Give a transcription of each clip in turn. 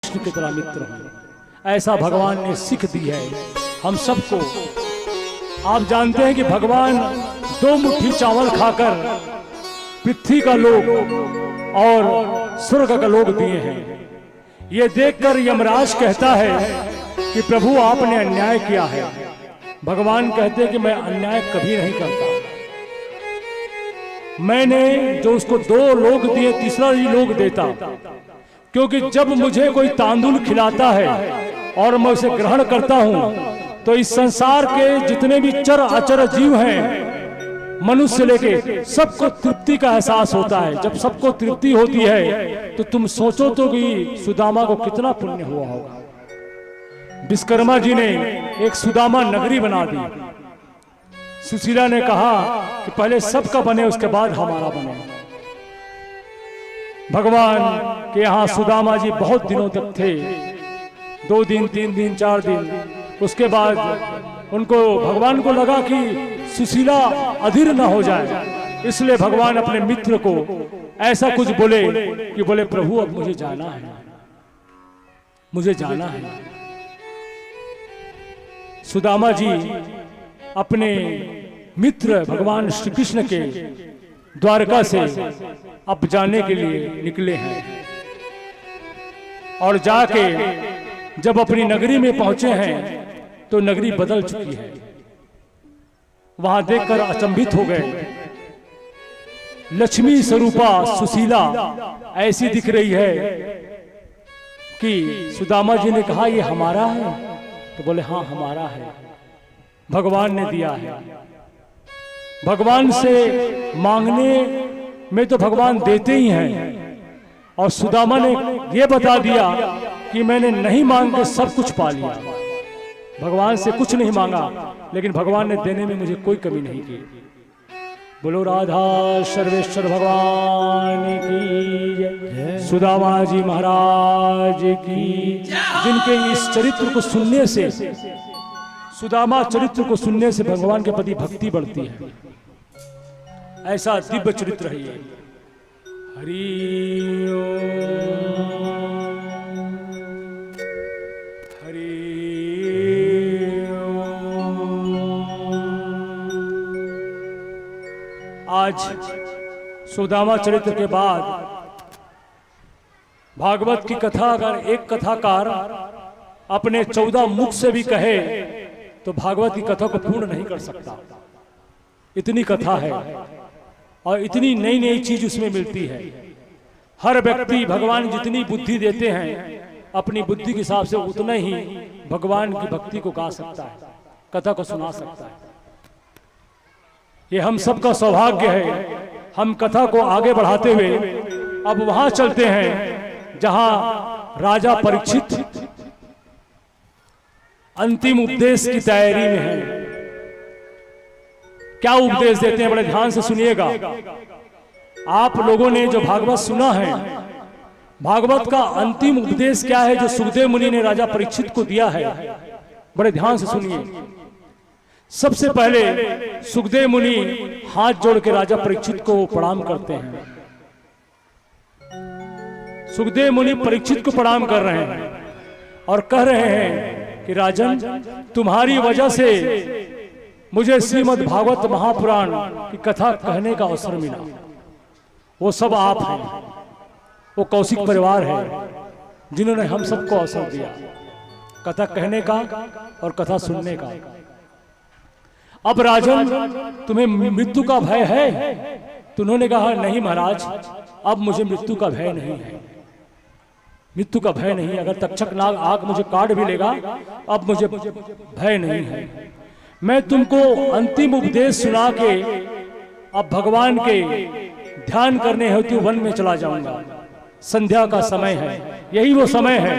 कृष्ण की तरह मित्र हूँ। ऐसा भगवान ने सीख दी है हम सबको। आप जानते हैं कि भगवान 2 मुट्ठी चावल खाकर पृथ्वी का लोक और स्वर्ग का लोक दिए हैं। ये देखकर यमराज कहता है कि प्रभु आपने अन्याय किया है। भगवान कहते हैं कि मैं अन्याय कभी नहीं करता। मैंने जो उसको 2 लोक दिए, तीसरा ही लोक देता, क्योंकि जब मुझे कोई तांदुल खिलाता है और मैं उसे ग्रहण करता हूं तो इस संसार के जितने भी चर अचर जीव हैं, मनुष्य लेके सबको तृप्ति का एहसास होता है। जब सबको तृप्ति होती है तो तुम सोचो तो कि सुदामा को कितना पुण्य हुआ होगा। विश्वकर्मा जी ने एक सुदामा नगरी बना दी। सुशीला ने कहा कि पहले सबका बने उसके बाद हमारा बने। भगवान के यहाँ सुदामा जी बहुत दिनों तक थे, 2 दिन 3 दिन 4 दिन। उसके बाद उनको भगवान को लगा कि सुशीला अधीर न हो जाए, इसलिए भगवान अपने मित्र को ऐसा कुछ बोले कि बोले प्रभु अब मुझे जाना है, मुझे जाना है। सुदामा जी अपने मित्र भगवान श्री कृष्ण के द्वारका से अब जाने के लिए निकले हैं और जाके जब अपनी नगरी में पहुंचे हैं तो नगरी बदल चुकी है। वहां देखकर अचंभित हो गए। लक्ष्मी स्वरूपा सुशीला ऐसी दिख रही है कि सुदामा जी ने कहा ये हमारा है, तो बोले हाँ हमारा है, भगवान ने दिया है। भगवान से मांगने में तो भगवान देते ही हैं, और सुदामा ने यह बता दिया कि मैंने नहीं मांग के सब कुछ पा लिया। भगवान से कुछ नहीं मांगा, लेकिन भगवान ने देने में मुझे कोई कमी नहीं की। बोलो राधा सर्वेश्वर भगवान की जय, सुदामा जी महाराज की। जिनके इस चरित्र को सुनने से, सुदामा चरित्र को सुनने से भगवान के प्रति भक्ति बढ़ती है। ऐसा दिव्य चरित्र है ये। हरि ओम, हरि आज सुदामा चरित्र के बाद भागवत की कथा अगर एक कथाकार अपने 14 मुख से भी कहे तो भागवत की कथा को पूर्ण नहीं कर सकता। इतनी कथा है और इतनी नई नई चीज उसमें मिलती है। हर व्यक्ति भगवान जितनी बुद्धि देते हैं अपनी बुद्धि के हिसाब से उतना ही भगवान की भक्ति को गा सकता है, कथा को सुना सकता है। ये हम सबका सौभाग्य है। हम कथा को आगे बढ़ाते हुए अब वहां चलते हैं जहां राजा परीक्षित अंतिम उपदेश की तैयारी में है। क्या उपदेश देते हैं, बड़े ध्यान से सुनिएगा। आप लोगों ने जो भागवत सुना है, भागवत का अंतिम उपदेश क्या है जो सुखदेव मुनि ने राजा परीक्षित को दिया है, बड़े ध्यान से सुनिए। सबसे पहले सुखदेव मुनि हाथ जोड़ के राजा परीक्षित को प्रणाम करते हैं। सुखदेव मुनि परीक्षित को प्रणाम कर रहे हैं और कह रहे हैं कि राजन, तुम्हारी वजह से मुझे श्रीमद् भागवत महापुराण की कथा कहने का अवसर मिला। वो सब आप हैं, वो कौशिक परिवार है जिन्होंने हम सबको अवसर दिया कथा कहने का और कथा सुनने का। अब राजन, तुम्हें मृत्यु का भय है? तो उन्होंने कहा नहीं महाराज, अब मुझे मृत्यु का भय नहीं है। मृत्यु का भय नहीं, अगर तक्षक नाग आग मुझे काट भी लेगा अब मुझे भय नहीं है। मैं तुमको अंतिम उपदेश सुना के अब भगवान के ध्यान करने हेतु वन में चला जाऊंगा। संध्या का समय है, यही वो समय है,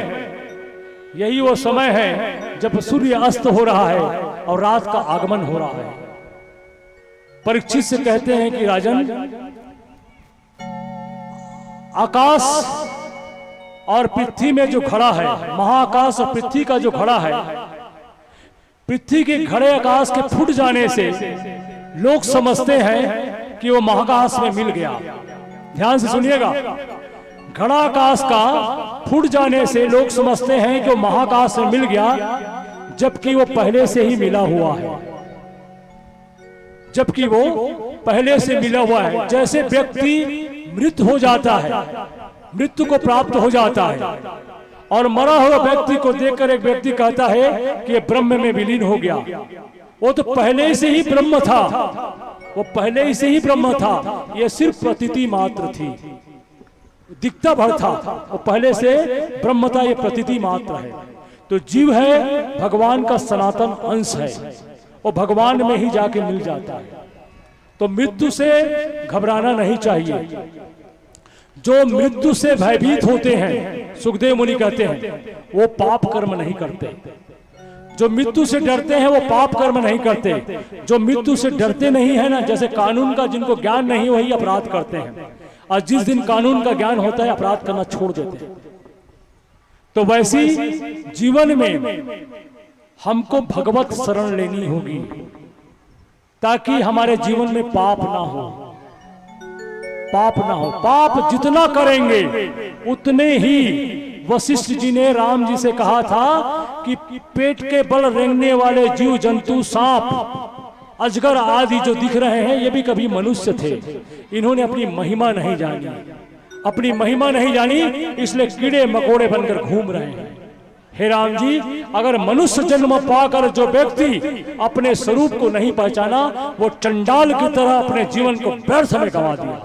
यही वो समय है जब सूर्य अस्त हो रहा है और रात का आगमन हो रहा है। परीक्षित से कहते हैं कि राजन, आकाश और पृथ्वी में जो खड़ा है, महाकाश और पृथ्वी का जो खड़ा है, पृथ्वी के घड़े आकाश के फूट जाने से लोग समझते हैं कि वो महाकाश में मिल गया। ध्यान से सुनिएगा, घड़ाकाश का फूट जाने से लोग समझते हैं कि वो महाकाश में मिल गया, जबकि वो पहले से ही मिला हुआ है, जबकि वो पहले से मिला हुआ है। जैसे व्यक्ति मृत हो जाता है, मृत्यु को प्राप्त हो जाता है, और मरा हुआ व्यक्ति को देखकर एक व्यक्ति कहता है कि ये ब्रह्म में विलीन हो गया। वो तो पहले से ही ब्रह्म था, वो पहले से ही ब्रह्म था, ये सिर्फ प्रतीति मात्र थी, दिखता भर था, वो पहले से ब्रह्म था, ये प्रतीति मात्र है। तो जीव है भगवान का सनातन अंश है, वो भगवान में ही जाके मिल जाता है। तो मृत्यु से घबराना नहीं चाहिए। जो मृत्यु से भयभीत होते हैं, सुखदेव मुनि कहते हैं, वो पाप कर्म नहीं करते। जो मृत्यु से डरते हैं वो पाप कर्म नहीं करते। जो मृत्यु से डरते नहीं है ना, जैसे कानून का जिनको ज्ञान नहीं वही अपराध करते हैं, और जिस दिन कानून का ज्ञान होता है अपराध करना छोड़ देते हैं। तो वैसी जीवन में हमको भगवत शरण लेनी होगी, ताकि हमारे जीवन में पाप ना हो, पाप ना हो। पाप जितना करेंगे उतने ही, वशिष्ठ जी ने राम जी से कहा था कि पेट के बल रेंगने वाले जीव जंतु, सांप, अजगर आदि जो दिख रहे हैं, ये भी कभी मनुष्य थे। इन्होंने अपनी महिमा नहीं जानी, अपनी महिमा नहीं जानी, इसलिए कीड़े मकोड़े बनकर घूम रहे हैं। हे राम जी, अगर मनुष्य जन्म पाकर जो व्यक्ति अपने स्वरूप को नहीं पहचाना, वो चंडाल की तरह अपने जीवन को व्यर्थ में गंवा दिया,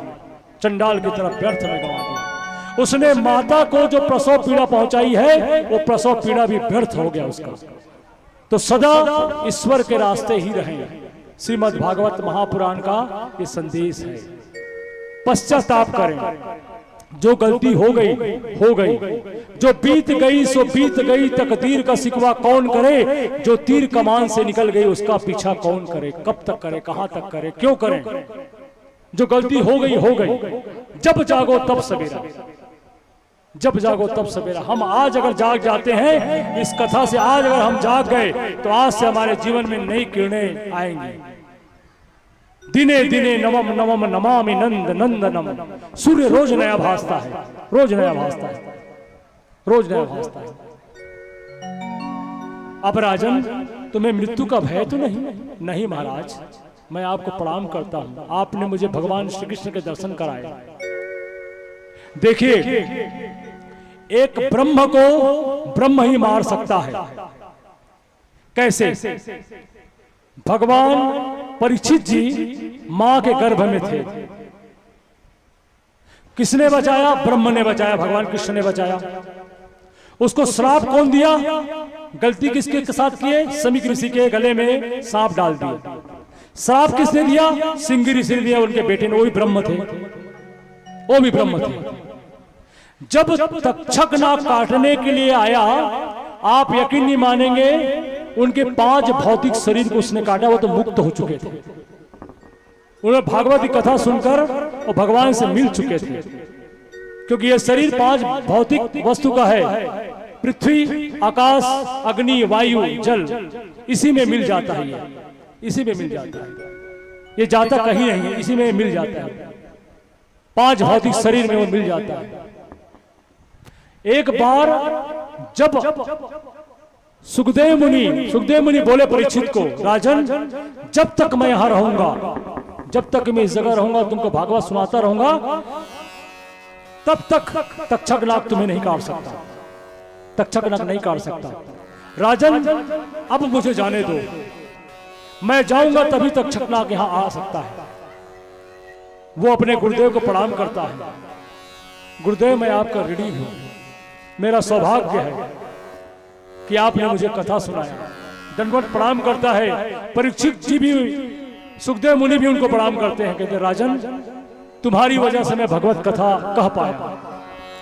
चंडाल की तरह व्यर्थ में गंवा दिया। उसने माता को जो प्रसव पीड़ा पहुंचाई है, वो प्रसव पीड़ा भी व्यर्थ हो गया उसका। तो सदा ईश्वर के रास्ते ही रहें। श्रीमद् भागवत महापुराण का ये संदेश है। पश्चाताप करें, जो गलती हो गई हो गई, जो बीत गई सो बीत गई, तकदीर का सिकवा कौन करे, जो तीर कमान से निकल गई उसका पीछा कौन करे, कब तक करे, कहां तक करे, क्यों करें। जो गलती हो गई हो गई, जब जागो तब सवेरा, जब जागो तब सवेरा। हम आज अगर जाग जाते हैं इस कथा से, आज अगर हम जाग गए तो आज से हमारे जीवन में नई किरणें आएंगी। दिने दिने नवम नवम नमामि नंद नंदनम। सूर्य रोज नया भासता है, रोज नया भासता है, रोज नया भासता है। अब राजन, तुम्हें मृत्यु का भय तो नहीं? नहीं महाराज, मैं आपको प्रणाम करता हूं, आपने मुझे भगवान श्री कृष्ण के दर्शन कराए। देखिए, एक ब्रह्म को ब्रह्म ही मार सकता है। कैसे? भगवान परीक्षित जी मां के गर्भ में थे, किसने बचाया? ब्रह्म ने बचाया, भगवान कृष्ण ने बचाया। उसको श्राप कौन दिया? गलती किसके साथ किए? समीक ऋषि के गले में सांप डाल दिया। श्राप किसने दिया? सिंह ऋषि ने दिया, उनके बेटे ने, वो भी ब्रह्म थे, वो भी ब्रह्म थे। जब तक्षक नाग काटने के लिए आया, आप यकीन नहीं मानेंगे, उनके 5 भौतिक शरीर को उसने काटा, वो तो मुक्त हो चुके थे। उन्होंने भागवत की कथा सुनकर वो भगवान से मिल चुके थे, क्योंकि ये शरीर 5 भौतिक वस्तु का है। पृथ्वी, आकाश, अग्नि, वायु, जल, इसी में मिल जाता है, ये इसी में मिल जाता है, ये जाता कहीं नहीं है, इसी में मिल जाता है। 5 भौतिक शरीर में वो मिल जाता है। एक बार जब सुखदेव मुनि बोले परीक्षित को, राजन, जब तक मैं यहां रहूंगा, जब तक मैं इस जगह रहूंगा, तुमको भागवत सुनाता रहूंगा, तब तक तक्षक नाग तुम्हें नहीं काट सकता, तक्षक नाग नहीं काट सकता। राजन, अब मुझे जाने दो, मैं जाऊंगा तभी तक्षक नाग यहां आ सकता है। वो अपने गुरुदेव को प्रणाम करता है। गुरुदेव, मैं आपका ऋणी हूं, मेरा सौभाग्य है कि आपने मुझे कथा सुनाया। दंडवत प्रणाम करता है। परीक्षित जी भी, सुखदेव मुनि भी उनको प्रणाम करते हैं, कहते हैं, राजन, तुम्हारी वजह से मैं भगवत कथा कह पाया,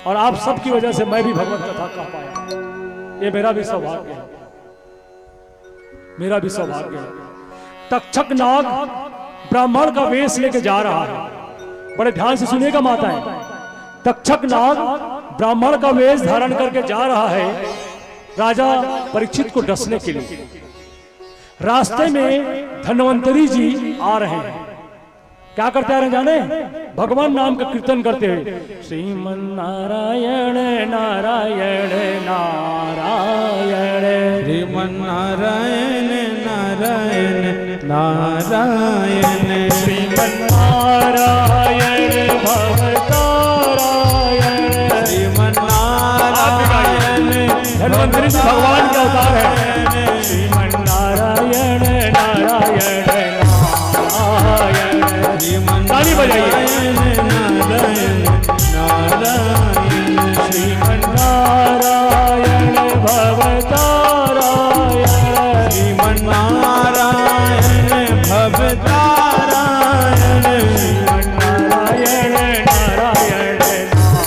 और आप सबकी वजह से मैं भी भगवत कथा कह पाया। ये मेरा भी सौभाग्य है, मेरा भी सौभाग्य है। तक्षक नाग ब्राह्मण का वेश लेके जा रहा है, बड़े ध्यान से सुनिएगा माताएं। तक्षक नाग ब्राह्मण का वेश धारण करके जा रहा है राजा परीक्षित को डसने के लिए। रास्ते में धन्वंतरी जी आ रहे हैं, क्या करते आ रहे जाने? भगवान नाम का कीर्तन करते हुए श्रीमन नारायण नारायण नारायण, श्रीमन नारायण नारायण नारायण, श्रीमन नारायण भवतारायण, श्रीमन नारायण धन्वंतरी जी भगवान के अवतार है। श्रीमन नारायण नारायण नारायण, ताली बजाइए। नारायण नारायण, श्रीमन नारायण भवतारायण, श्रीमन नारायण भवतारायण, श्रीमन नारायण नारायण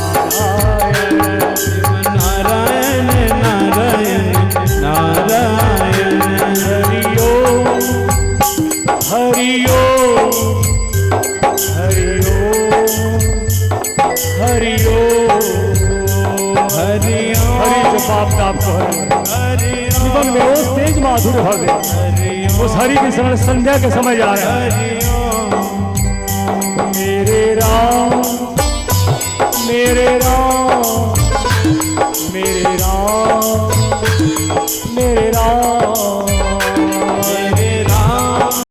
नारायण, श्रीमन नारायण नारायण नारायण, हरि ओम हरि ओम हरि ओम हरि ओम हरि हरि जो पाप ताप को हरि, जीवन में रोज तेज माधुर्य भवे, उस हरि की शरण संध्या के समय जा रहा है। मेरे राम